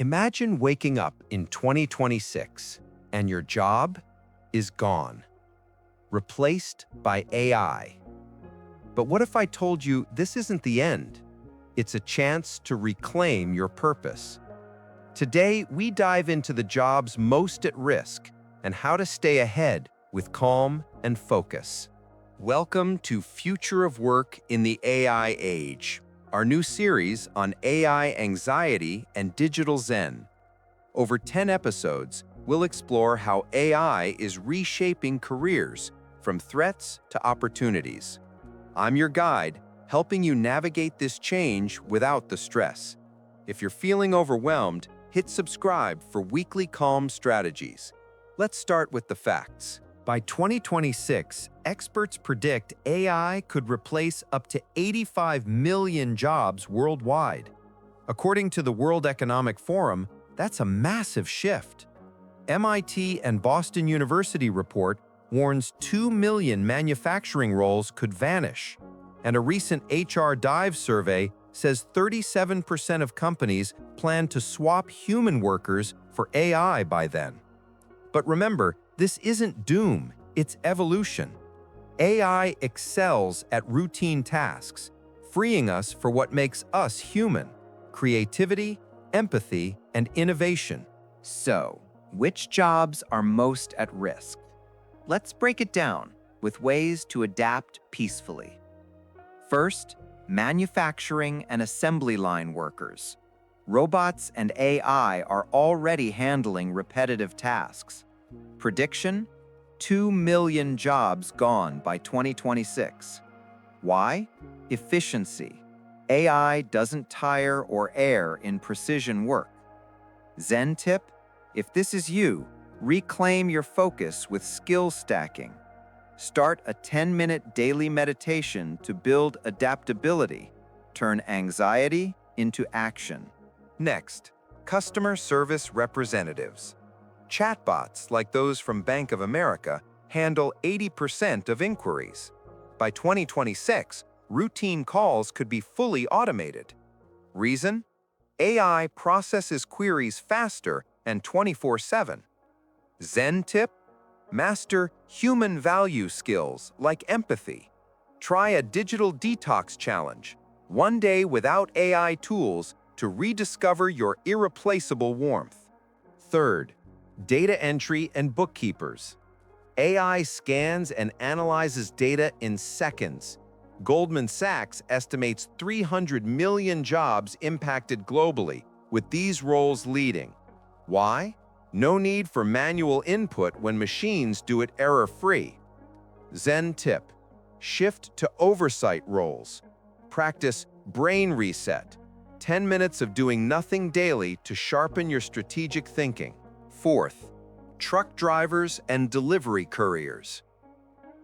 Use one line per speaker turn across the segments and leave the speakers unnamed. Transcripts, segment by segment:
Imagine waking up in 2026 and your job is gone, replaced by AI. But what if I told you this isn't the end? It's a chance to reclaim your purpose. Today, we dive into the jobs most at risk and how to stay ahead with calm and focus. Welcome to Future of Work in the AI Age, our new series on AI Anxiety and Digital Zen. Over 10 episodes, we'll explore how AI is reshaping careers from threats to opportunities. I'm your guide, helping you navigate this change without the stress. If you're feeling overwhelmed, hit subscribe for weekly calm strategies. Let's start with the facts. By 2026, experts predict AI could replace up to 85 million jobs worldwide. According to the World Economic Forum, that's a massive shift. MIT and Boston University report warns 2 million manufacturing roles could vanish. And a recent HR Dive survey says 37% of companies plan to swap human workers for AI by then. But remember, this isn't doom, it's evolution. AI excels at routine tasks, freeing us for what makes us human: creativity, empathy, and innovation.
So, which jobs are most at risk? Let's break it down with ways to adapt peacefully. First, manufacturing and assembly line workers. Robots and AI are already handling repetitive tasks. Prediction: 2 million jobs gone by 2026. Why? Efficiency. AI doesn't tire or err in precision work. Zen tip: if this is you, reclaim your focus with skill stacking. Start a 10-minute daily meditation to build adaptability. Turn anxiety into action.
Next, customer service representatives. Chatbots like those from Bank of America handle 80% of inquiries. By 2026, routine calls could be fully automated. Reason? AI processes queries faster and 24/7. Zen tip: master human value skills like empathy. Try a digital detox challenge, 1 day without AI tools to rediscover your irreplaceable warmth. Third, data entry and bookkeepers. AI scans and analyzes data in seconds. Goldman Sachs estimates 300 million jobs impacted globally, with these roles leading. Why? No need for manual input when machines do it error-free. Zen tip: shift to oversight roles. Practice brain reset. 10 minutes of doing nothing daily to sharpen your strategic thinking. Fourth, truck drivers and delivery couriers.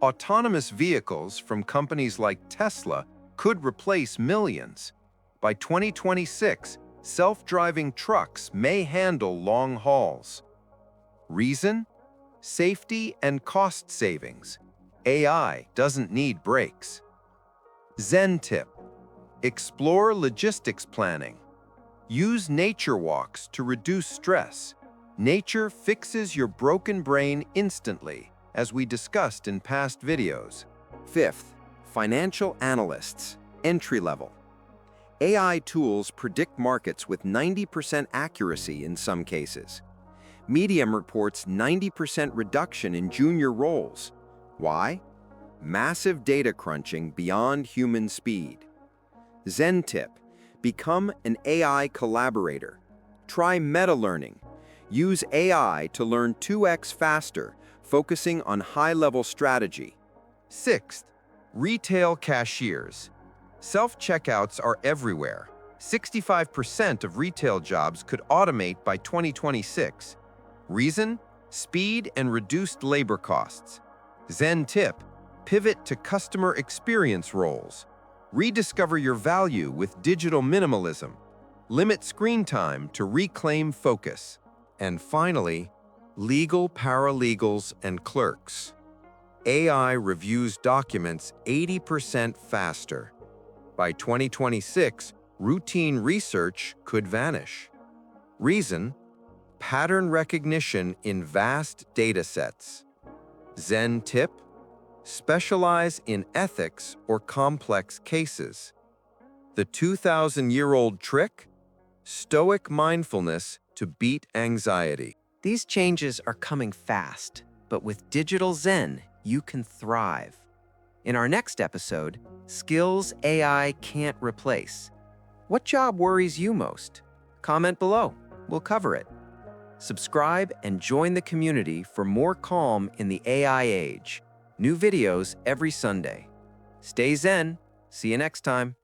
Autonomous vehicles from companies like Tesla could replace millions. By 2026, self-driving trucks may handle long hauls. Reason? Safety and cost savings. AI doesn't need brakes. Zen tip: explore logistics planning. Use nature walks to reduce stress. Nature fixes your broken brain instantly, as we discussed in past videos. Fifth, financial analysts, entry level. AI tools predict markets with 90% accuracy in some cases. Medium reports 90% reduction in junior roles. Why? Massive data crunching beyond human speed. Zen tip: become an AI collaborator. Try meta-learning. Use AI to learn 2x faster, focusing on high-level strategy. Sixth, retail cashiers. Self-checkouts are everywhere. 65% of retail jobs could automate by 2026. Reason? Speed and reduced labor costs. Zen tip: pivot to customer experience roles. Rediscover your value with digital minimalism. Limit screen time to reclaim focus. And finally, legal paralegals and clerks. AI reviews documents 80% faster. By 2026, routine research could vanish. Reason: pattern recognition in vast data sets. Zen tip: specialize in ethics or complex cases. The 2,000-year-old trick: stoic mindfulness to beat anxiety.
These changes are coming fast, but with Digital Zen, you can thrive. In our next episode, skills AI can't replace. What job worries you most? Comment below. We'll cover it. Subscribe and join the community for more calm in the AI age. New videos every Sunday. Stay Zen. See you next time.